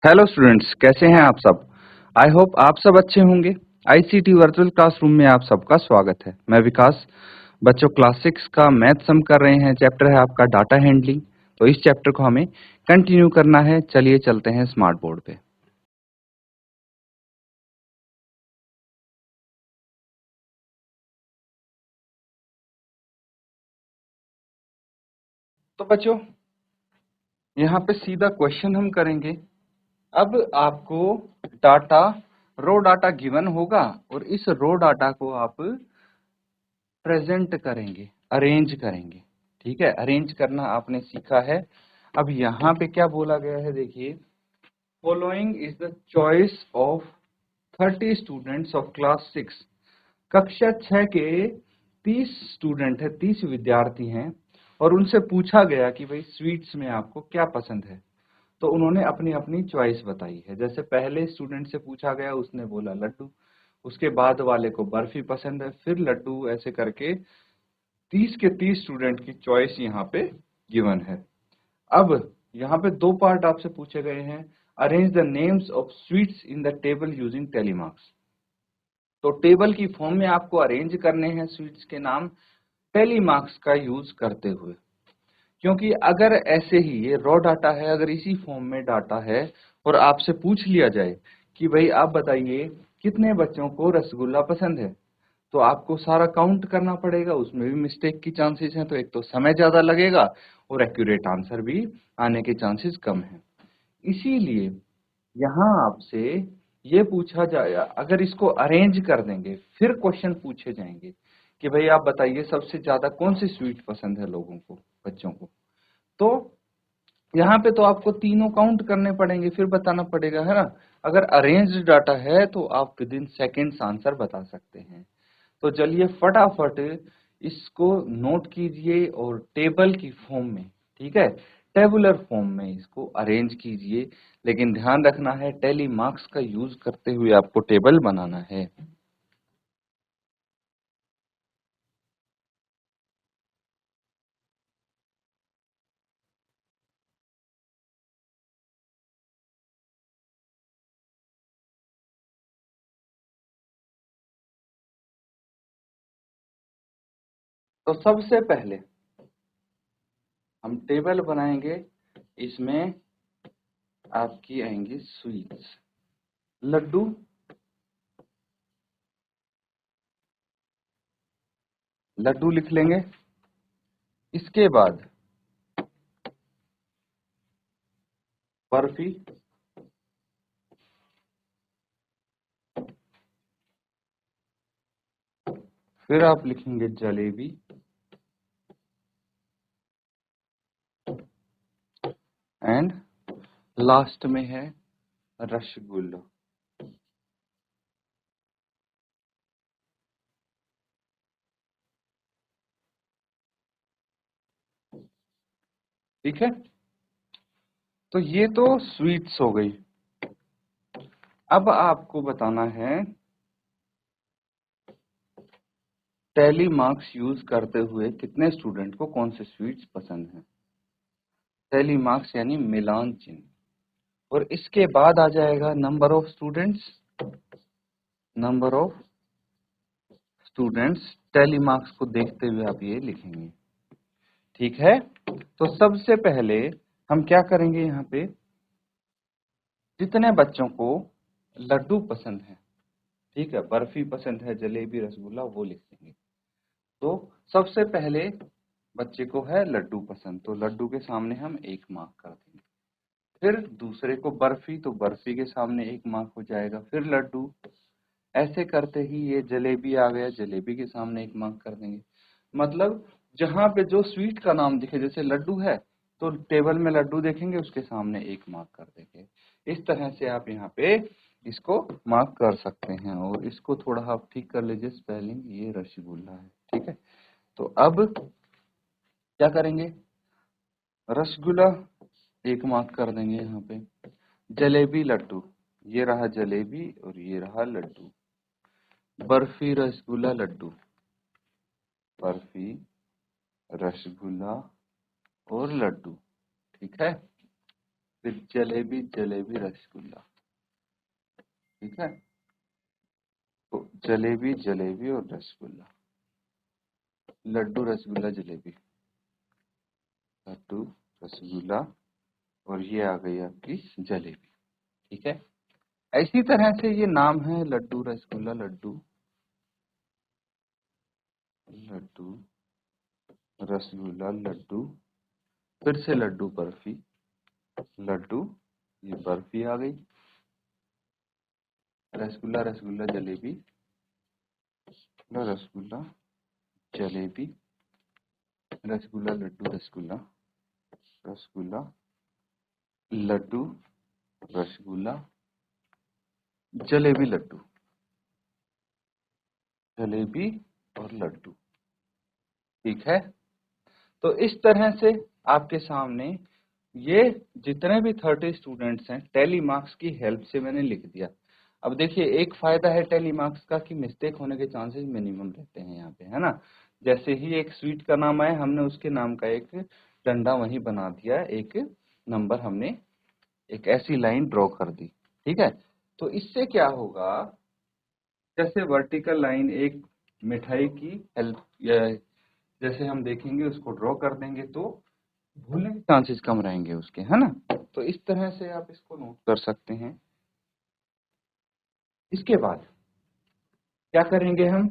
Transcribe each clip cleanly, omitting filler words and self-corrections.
Hello students, कैसे हैं आप सब। आई होप आप सब अच्छे होंगे। आईसीटी वर्चुअल क्लासरूम में आप सबका स्वागत है। मैं विकास। बच्चों, क्लास 6 का मैथ्स हम कर रहे हैं। चैप्टर है आपका डाटा हैंडलिंग। तो इस चैप्टर को हमें कंटिन्यू करना है। चलिए चलते हैं स्मार्ट बोर्ड पे। तो बच्चों, यहाँ पे सीधा क्वेश्चन हम करेंगे। अब आपको डाटा, रो डाटा गिवन होगा और इस रो डाटा को आप प्रेजेंट करेंगे, अरेंज करेंगे। ठीक है, अरेंज करना आपने सीखा है। अब यहाँ पे क्या बोला गया है, देखिए। Following is the choice of 30 students of class 6। कक्षा 6 के 30 स्टूडेंट है, 30 विद्यार्थी हैं और उनसे पूछा गया कि भाई स्वीट्स में आपको क्या पसंद है। तो उन्होंने अपनी अपनी चॉइस बताई है। जैसे पहले स्टूडेंट से पूछा गया, उसने बोला लड्डू। उसके बाद वाले को बर्फी पसंद है, फिर लड्डू, ऐसे करके 30 के 30 स्टूडेंट की चॉइस यहाँ पे गिवन है। अब यहाँ पे दो पार्ट आपसे पूछे गए हैं। Arrange the names of sweets in the table using telemarks. तो टेबल की फॉर्म में आपको अरेंज करने हैं स्वीट्स के नाम टेलीमार्क्स का यूज करते हुए। क्योंकि अगर ऐसे ही ये रॉ डाटा है, अगर इसी फॉर्म में डाटा है और आपसे पूछ लिया जाए कि भाई आप बताइए कितने बच्चों को रसगुल्ला पसंद है, तो आपको सारा काउंट करना पड़ेगा। उसमें भी मिस्टेक की चांसेस हैं। तो एक तो समय ज्यादा लगेगा और एक्यूरेट आंसर भी आने के चांसेस कम हैं। इसीलिए यहाँ आपसे ये पूछा जाए, अगर इसको अरेंज कर देंगे फिर क्वेश्चन पूछे जाएंगे कि भाई आप बताइए सबसे ज्यादा कौन सी स्वीट पसंद है लोगों को, बच्चों को। तो यहाँ पे तो आपको तीनों काउंट करने पड़ेंगे, फिर बताना पड़ेगा, है ना। अगर अरेंज्ड डाटा है तो आप विद इन सेकेंड्स आंसर बता सकते हैं। तो चलिए फटाफट इसको नोट कीजिए और टेबल की फॉर्म में, ठीक है, टेबुलर फॉर्म में इसको अरेंज कीजिए। लेकिन ध्यान रखना है, टेली मार्क्स का यूज करते हुए आपको टेबल बनाना है। तो सबसे पहले हम टेबल बनाएंगे। इसमें आपकी आएंगी स्वीट्स, लड्डू, लड्डू लिख लेंगे। इसके बाद बर्फी, फिर आप लिखेंगे जलेबी, एंड लास्ट में है रसगुल्ला। ठीक है, तो ये तो स्वीट्स हो गई। अब आपको बताना है टैली मार्क्स यूज करते हुए कितने स्टूडेंट को कौन से स्वीट्स पसंद हैं। टैली मार्क्स यानी मिलान चिन्ह। और इसके बाद आ जाएगा number of students. Number of students tally marks को देखते हुए आप ये लिखेंगे। ठीक है, तो सबसे पहले हम क्या करेंगे, यहाँ पे जितने बच्चों को लड्डू पसंद है, ठीक है, बर्फी पसंद है, जलेबी, रसगुल्ला, वो लिख देंगे। तो सबसे पहले बच्चे को है लड्डू पसंद, तो लड्डू के सामने हम 1 मार्क कर देंगे। फिर दूसरे को बर्फी, तो बर्फी के सामने 1 मार्क हो जाएगा। फिर लड्डू, ऐसे करते ही ये जलेबी आ गया, जलेबी के सामने 1 मार्क कर देंगे। मतलब जहां पे जो स्वीट का नाम दिखे, जैसे लड्डू है तो टेबल में लड्डू देखेंगे, उसके सामने 1 मार्क कर देंगे। इस तरह से आप यहाँ पे इसको मार्क कर सकते हैं। और इसको थोड़ा आप ठीक कर लीजिए स्पेलिंग, ये रसगुल्ला है। ठीक है, तो अब क्या करेंगे, रसगुल्ला 1 मार्क कर देंगे यहाँ पे। जलेबी, लड्डू, ये रहा जलेबी और ये रहा लड्डू। बर्फी, रसगुल्ला, लड्डू, बर्फी, रसगुल्ला और लड्डू। ठीक है, फिर जलेबी, जलेबी रसगुल्ला। ठीक है, तो जलेबी, जलेबी और रसगुल्ला, लड्डू रसगुल्ला जलेबी, लड्डू रसगुल्ला, और ये आ गई आपकी जलेबी। ठीक है, इसी तरह से ये नाम है लड्डू रसगुल्ला, लड्डू, लड्डू रसगुल्ला, लड्डू, फिर से लड्डू बर्फी, लड्डू, ये बर्फी आ गई, रसगुल्ला, रसगुल्ला जलेबी, रसगुल्ला जलेबी, रसगुल्ला लड्डू रसगुल्ला, रसगुल्ला लड्डू रसगुल्ला, जलेबी लड्डू, जलेबी और लड्डू। ठीक है, तो इस तरह से आपके सामने ये जितने भी 30 स्टूडेंट्स हैं टैली मार्क्स की हेल्प से मैंने लिख दिया। अब देखिए, एक फायदा है टैली मार्क्स का कि मिस्टेक होने के चांसेस मिनिमम रहते हैं यहाँ पे, है ना। जैसे ही एक स्वीट का नाम आया, हमने उसके नाम का एक डंडा वहीं बना दिया, एक नंबर हमने एक ऐसी लाइन ड्रॉ कर दी। ठीक है, तो इससे क्या होगा, जैसे वर्टिकल लाइन एक मिठाई की हेल्प, जैसे हम देखेंगे उसको ड्रॉ कर देंगे तो भूलने के चांसेस कम रहेंगे उसके, है ना। तो इस तरह से आप इसको नोट कर सकते हैं। इसके बाद क्या करेंगे, हम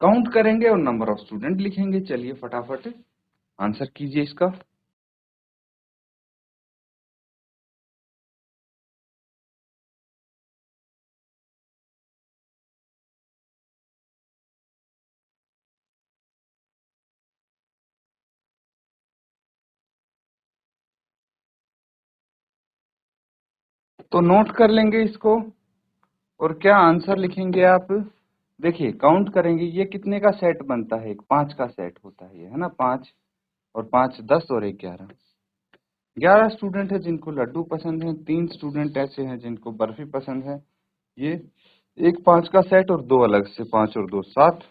काउंट करेंगे और नंबर ऑफ स्टूडेंट लिखेंगे। चलिए फटाफट आंसर कीजिए इसका। तो नोट कर लेंगे इसको, और क्या आंसर लिखेंगे आप। देखिए, काउंट करेंगे, ये कितने का सेट बनता है, एक 5 का सेट होता है ये, है ना। 5 और 5 10 और 1 11, 11 स्टूडेंट है जिनको लड्डू पसंद है, 3 स्टूडेंट ऐसे हैं जिनको बर्फी पसंद है। ये एक 5 का सेट और 2 अलग से, 5 और 2 7,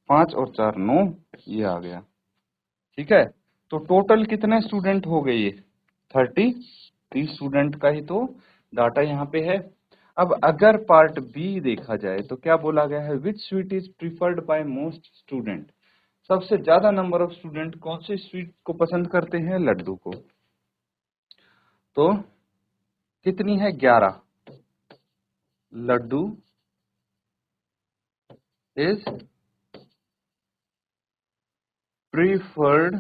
5 और 4 9, ये आ गया। ठीक है, तो टोटल कितने स्टूडेंट हो गए ये 30, 30 स्टूडेंट का ही तो डाटा यहाँ पे है। अब अगर पार्ट बी देखा जाए तो क्या बोला गया है, which sweet is preferred by most student. सबसे ज्यादा नंबर ऑफ स्टूडेंट कौन से स्वीट को पसंद करते हैं, लड्डू को। तो कितनी है, 11, laddoo is preferred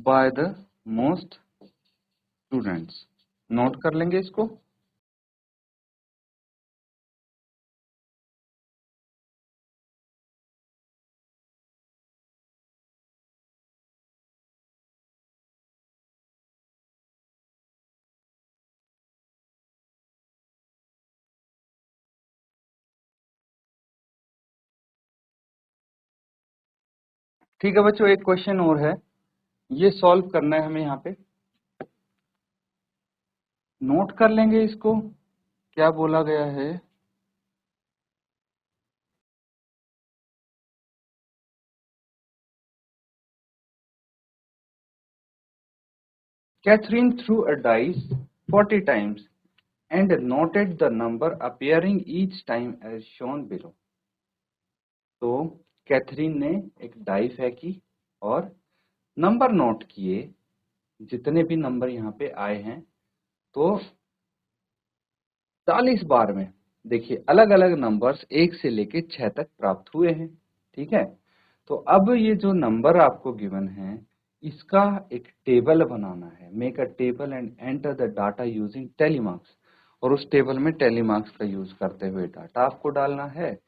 by the most students. Note कर लेंगे इसको। ठीक है बच्चों, एक क्वेश्चन और है, ये सॉल्व करना है हमें। यहाँ पे नोट कर लेंगे इसको, क्या बोला गया है। Catherine threw a dice 40 times and noted the number appearing each time as shown below। तो कैथरीन ने एक डाई फेंकी और नंबर नोट किए, जितने भी नंबर यहाँ पे आए हैं, तो 40 बार में देखिए अलग अलग नंबर्स 1 से लेके 6 तक प्राप्त हुए हैं। ठीक है, तो अब ये जो नंबर आपको गिवन है, इसका एक टेबल बनाना है। Make a table and enter the data using telemarks. और उस टेबल में टेलीमार्क्स का यूज करते हुए डाटा आपको डालना है,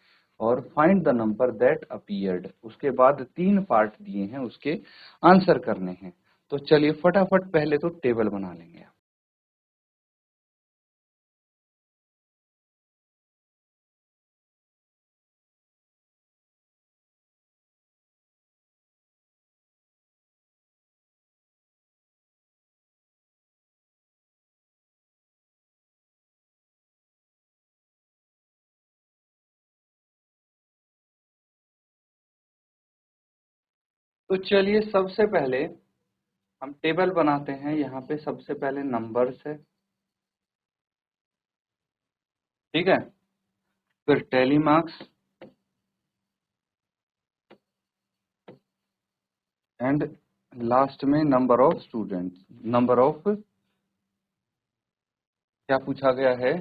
और find the number that appeared. उसके बाद 3 पार्ट दिए हैं, उसके आंसर करने हैं। तो चलिए फटाफट पहले तो टेबल बना लेंगे। तो चलिए सबसे पहले हम टेबल बनाते हैं। यहाँ पे सबसे पहले नंबर्स है, ठीक है, फिर टैली मार्क्स एंड लास्ट में number of students. Number of, क्या पूछा गया है,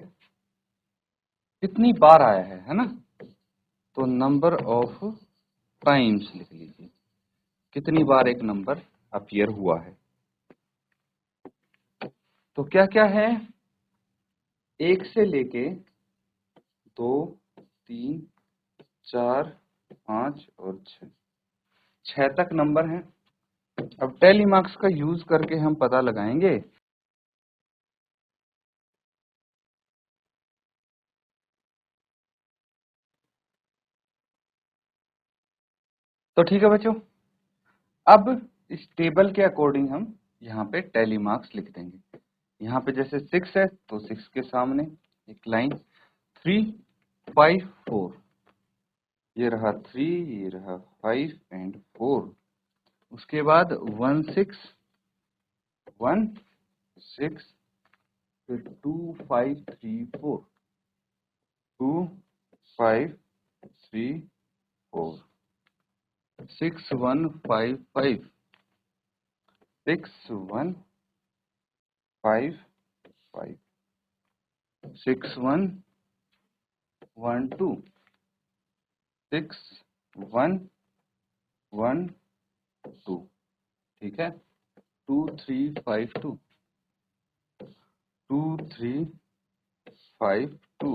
कितनी बार आया है ना, तो नंबर ऑफ टाइम्स लिख लीजिए, कितनी बार एक नंबर अपीयर हुआ है। तो क्या क्या है, 1 से लेके 2, 3, 4, 5 और 6 तक नंबर हैं। अब टैली मार्क्स का यूज करके हम पता लगाएंगे। तो ठीक है बच्चों, अब इस टेबल के अकॉर्डिंग हम यहाँ पे टैली मार्क्स लिख देंगे। यहाँ पे जैसे 6 है तो 6 के सामने एक लाइन, 3, 5, 4, ये रहा 3, ये रहा 5 एंड 4। उसके बाद 1, 6, 1, 6, फिर 2, 5, 3, 4, 2, 5, 3, 4, 6, 1, 5, 5, 6, 1, 5, 5, 6, 1, 1, 2, 6, 1, 1, 2, ठीक है, 2, 3, 5, 2, 2, 3, 5, 2,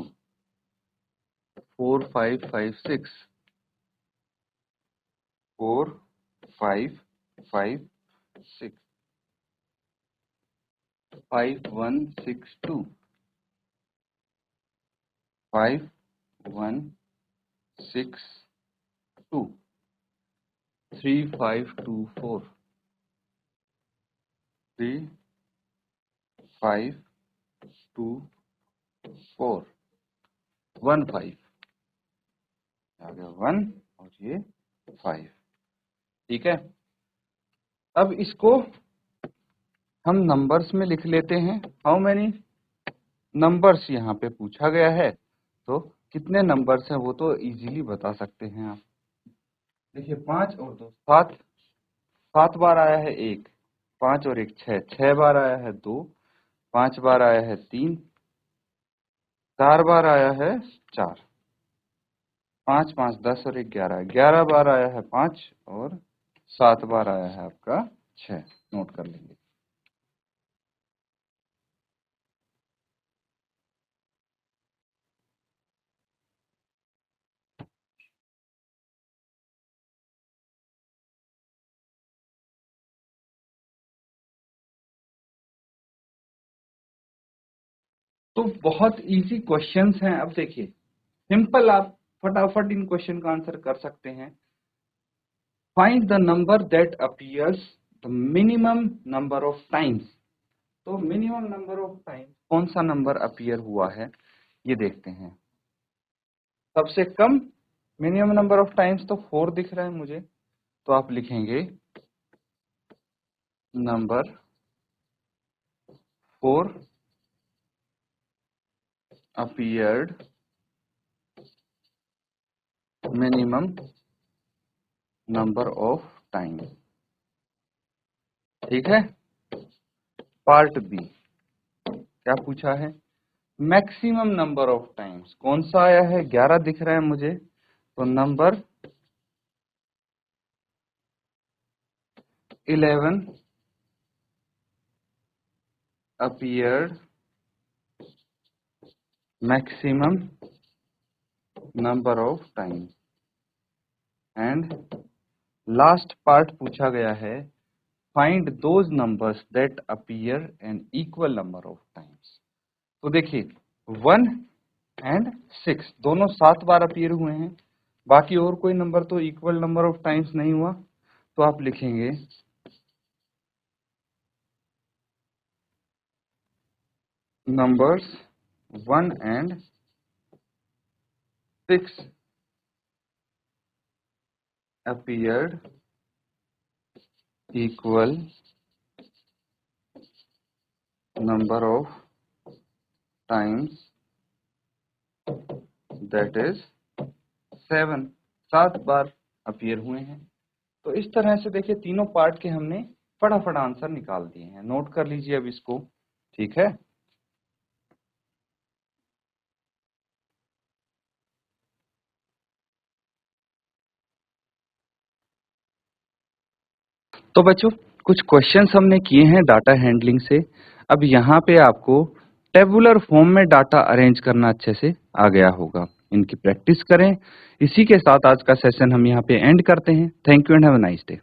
4, 5, 5, 6, 4, 5, 5, 6, 5, 1, 6, 2, 5, 1, 6, 2, 3, 5, 2, 4, 3, 5, 2, 4, 1, 5, आ गया 1 और ये 5, ठीक है। अब इसको हम नंबर्स में लिख लेते हैं। हाउ मैनी नंबर्स यहाँ पे पूछा गया है, तो कितने नंबर्स हैं वो तो इजीली बता सकते हैं आप। देखिए 5 और 2 7, 7 बार आया है 1, 5 और 1 6, 6 बार आया है 2, 5 बार आया है 3, 4 बार आया है 4, 5, 5, 10 और 1 11, 11 बार आया है 5 और 7 बार आया है आपका 6, नोट कर लेंगे। तो बहुत इजी क्वेश्चंस हैं। अब देखिए सिंपल, आप फटाफट इन क्वेश्चन का आंसर कर सकते हैं। Find the number that appears the minimum number of times. तो मिनिमम नंबर ऑफ टाइम्स कौन सा नंबर अपीयर हुआ है ये देखते हैं। सबसे कम मिनिमम नंबर ऑफ टाइम्स तो 4 दिख रहा है मुझे, तो आप लिखेंगे number 4 appeared minimum number of times, ठीक है। पार्ट बी क्या पूछा है, मैक्सिमम नंबर ऑफ टाइम्स कौन सा आया है, 11 दिख रहा है मुझे, तो number 11 appeared maximum number of times and last part पूछा गया है, find those numbers that appear an equal number of times. तो देखिए 1 एंड 6 दोनों 7 बार अपीयर हुए हैं, बाकी और कोई नंबर तो इक्वल नंबर ऑफ टाइम्स नहीं हुआ, तो आप लिखेंगे numbers 1 and 6 appeared equal number of times that is 7, 7 bar appear हुए हैं। तो इस तरह से देखिए तीनों पार्ट के हमने फटाफट आंसर निकाल दिए हैं। नोट कर लीजिए अब इसको, ठीक है। तो बच्चों कुछ क्वेश्चंस हमने किए हैं डाटा हैंडलिंग से। अब यहाँ पे आपको टेबुलर फॉर्म में डाटा अरेंज करना अच्छे से आ गया होगा। इनकी प्रैक्टिस करें। इसी के साथ आज का सेशन हम यहाँ पे एंड करते हैं। Thank you and have a nice day.